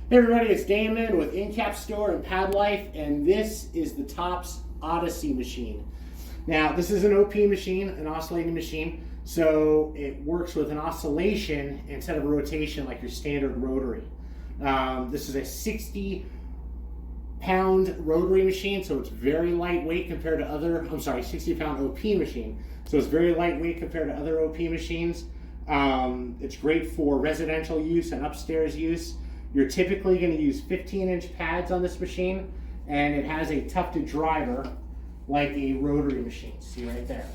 Hey everybody, it's Damon with InCap Store and Pad Life, and this is the TOPS Odyssey machine. Now, this is an OP machine, an oscillating machine, so it works with an oscillation instead of a rotation like your standard rotary. This is a 60-pound rotary machine, so it's very lightweight compared to other, 60-pound OP machine. So it's very lightweight compared to other OP machines. It's great for residential use and upstairs use. You're typically going to use 15-inch pads on this machine, and it has a tufted driver like a rotary machine. See right there.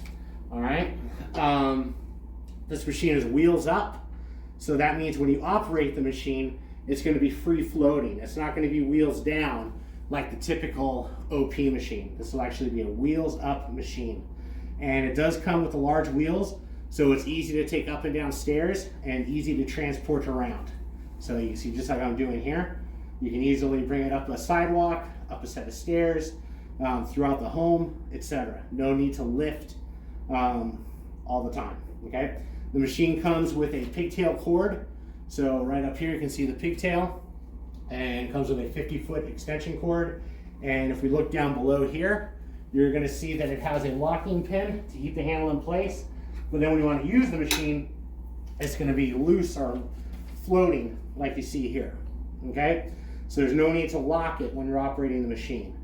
All right. This machine is wheels up, so that means when you operate the machine, it's going to be free floating. It's not going to be wheels down like the typical OP machine. This will actually be a wheels up machine, and it does come with the large wheels, so it's easy to take up and down stairs and easy to transport around. So you can see, just like I'm doing here, you can easily bring it up a sidewalk, up a set of stairs, throughout the home, etc. No need to lift all the time, okay? The machine comes with a pigtail cord. So right up here you can see the pigtail, and it comes with a 50-foot extension cord. And if we look down below here, you're gonna see that it has a locking pin to keep the handle in place. But then when you want to use the machine, it's gonna be loose or floating like you see here, okay? So there's no need to lock it when you're operating the machine.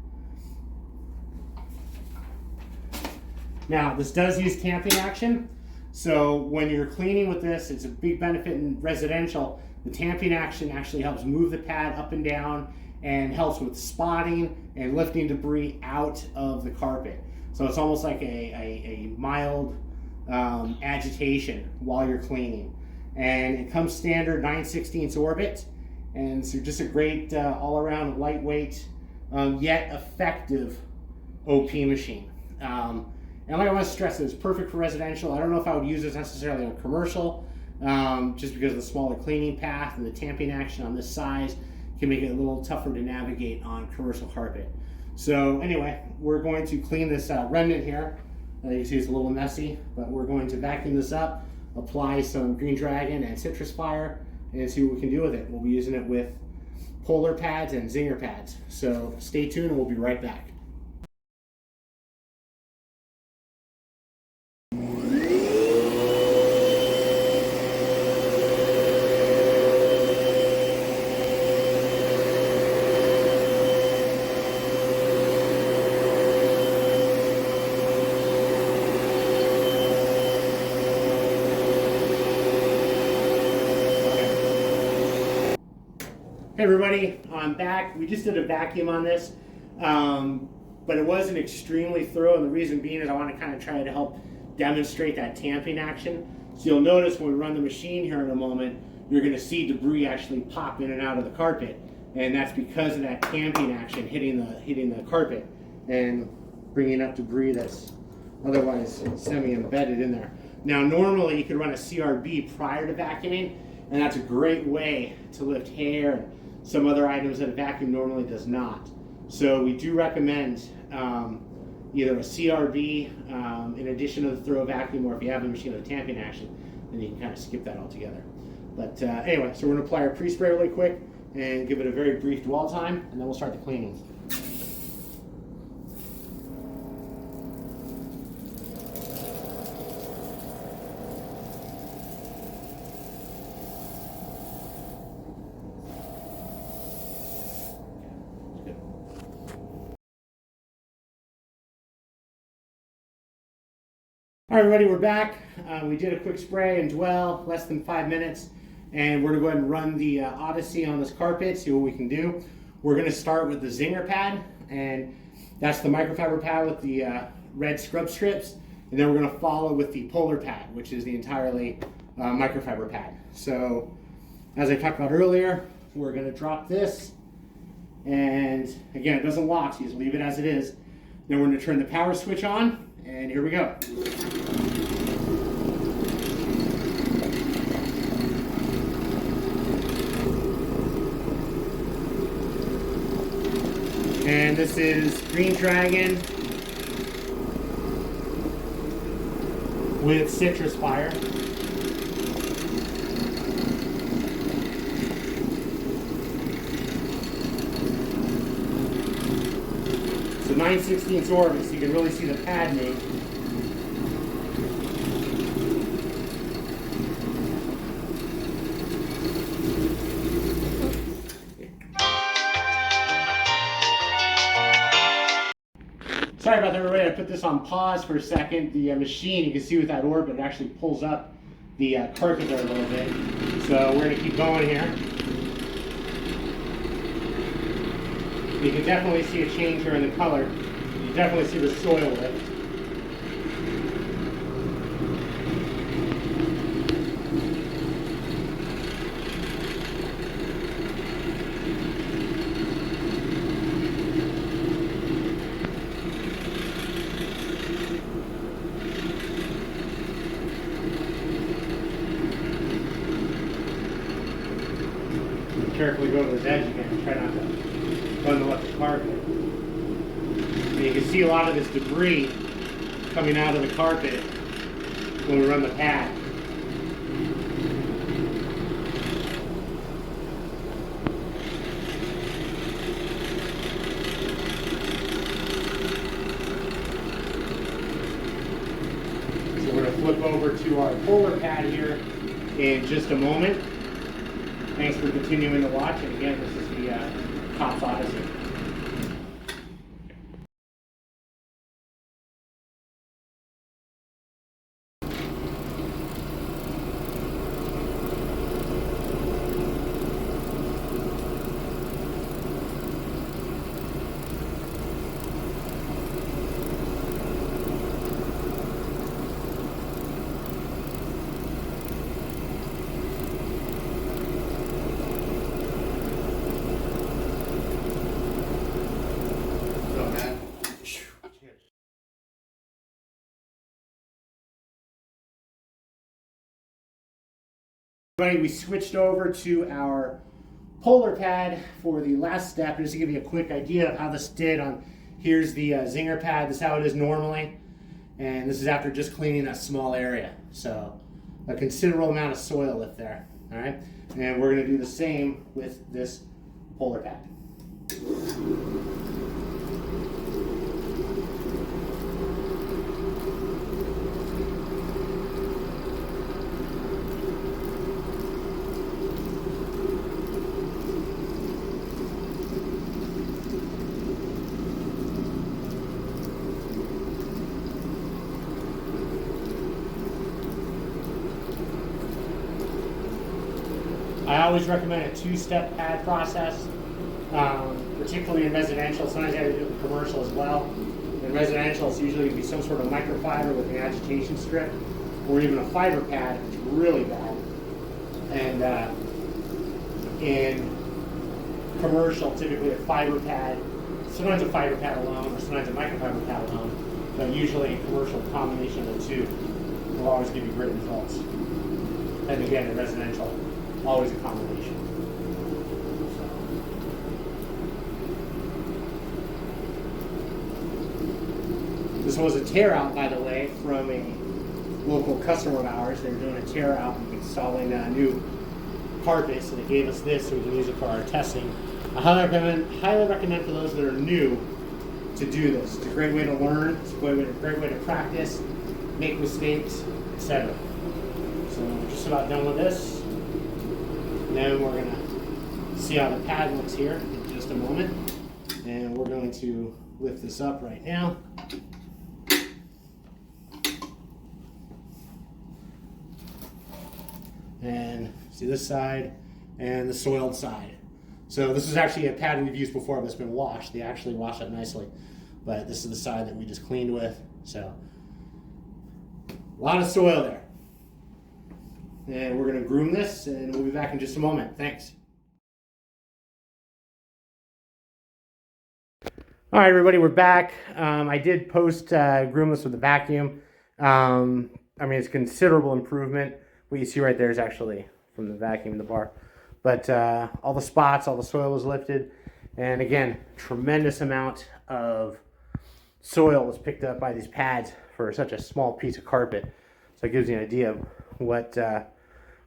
Now, this does use tamping action. So when you're cleaning with this, it's a big benefit in residential. The tamping action actually helps move the pad up and down and helps with spotting and lifting debris out of the carpet. So it's almost like a mild agitation while you're cleaning. And it comes standard 9/16 orbit, and so just a great all-around lightweight yet effective OP machine. And like I want to stress, it's perfect for residential. I don't know if I would use this necessarily on commercial, just because of the smaller cleaning path and the tamping action on this size can make it a little tougher to navigate on commercial carpet. So anyway, we're going to clean this remnant here. You can see it's a little messy, but we're going to vacuum this up, apply some Green Dragon and Citrus Fire, and see what we can do with it. We'll be using it with Polar pads and Zinger pads. So stay tuned and we'll be right back. Hey everybody, I'm back. We just did a vacuum on this, but it wasn't extremely thorough, and the reason being is I want to kind of try to help demonstrate that tamping action. So you'll notice when we run the machine here in a moment, you're going to see debris actually pop in and out of the carpet, and that's because of that tamping action hitting the carpet and bringing up debris that's otherwise semi-embedded in there. Now normally you could run a CRB prior to vacuuming, and that's a great way to lift hair and some other items that a vacuum normally does not. So we do recommend either a CRB in addition to the throw vacuum, or if you have a machine with a tamping action, then you can kind of skip that altogether. But anyway, so we're going to apply our pre-spray really quick and give it a very brief dwell time, and then we'll start the cleaning. All right, everybody, we're back. We did a quick spray and dwell, less than 5 minutes, and we're gonna go ahead and run the Odyssey on this carpet, see what we can do. We're gonna start with the Zinger pad, and that's the microfiber pad with the red scrub strips, and then we're gonna follow with the Polar pad, which is the entirely microfiber pad. So, as I talked about earlier, we're gonna drop this, and again, it doesn't lock, so you just leave it as it is. Then we're gonna turn the power switch on, and here we go. And this is Green Dragon with Citrus Fire. 9/16 orbit, so you can really see the pad move. Sorry about that, everybody. I put this on pause for a second. The machine, you can see with that orbit, it actually pulls up the carpet there a little bit. So we're going to keep going here. You can definitely see a change here in the color. You definitely see the soil lift. Carefully go to this edge again. Try not to bundle up the carpet. And you can see a lot of this debris coming out of the carpet when we run the pad. So we're going to flip over to our polar pad here in just a moment. Thanks for continuing to watch, and again, this is the TOPS Odyssey. We switched over to our polar pad for the last step. Just to give you a quick idea of how this did on, here's the Zinger pad. This is how it is normally. And this is after just cleaning that small area. So a considerable amount of soil lift there. All right. And we're going to do the same with this polar pad. I always recommend a two-step pad process, particularly in residential. Sometimes I have to do it in commercial as well. In residential, it's usually going to be some sort of microfiber with an agitation strip, or even a fiber pad, which is really bad. And in commercial, typically a fiber pad, sometimes a fiber pad alone, or sometimes a microfiber pad alone, but usually in commercial, a combination of the two will always give you great results. And again, in residential, always a combination. This was a tear out, by the way, from a local customer of ours. They were doing a tear out and installing a new carpet, so they gave us this so we can use it for our testing. I highly recommend for those that are new to do this. It's a great way to learn. It's a great way to practice, make mistakes, etc. So we're just about done with this. Then we're going to see how the pad looks here in just a moment. And we're going to lift this up right now. And see this side and the soiled side. So this is actually a pad we've used before that's been washed. They actually wash up nicely. But this is the side that we just cleaned with. So a lot of soil there. And we're going to groom this, and we'll be back in just a moment. Thanks. All right, everybody, we're back. I did post groom this with a vacuum. I mean, it's considerable improvement. What you see right there is actually from the vacuum, the bar. But all the spots, all the soil was lifted. And again, tremendous amount of soil was picked up by these pads for such a small piece of carpet. So it gives you an idea of what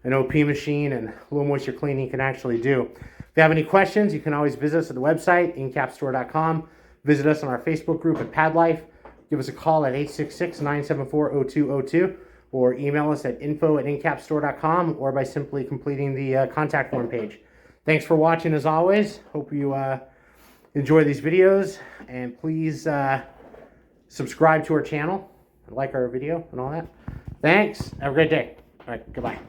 an OP machine and low moisture cleaning can actually do. If you have any questions, you can always visit us at the website, incapstore.com. Visit us on our Facebook group at Pad Life. Give us a call at 866-974-0202 or email us at info@incapstore.com or by simply completing the contact form page. Thanks for watching as always. Hope you enjoy these videos, and please subscribe to our channel, like our video and all that. Thanks. Have a great day. All right, goodbye.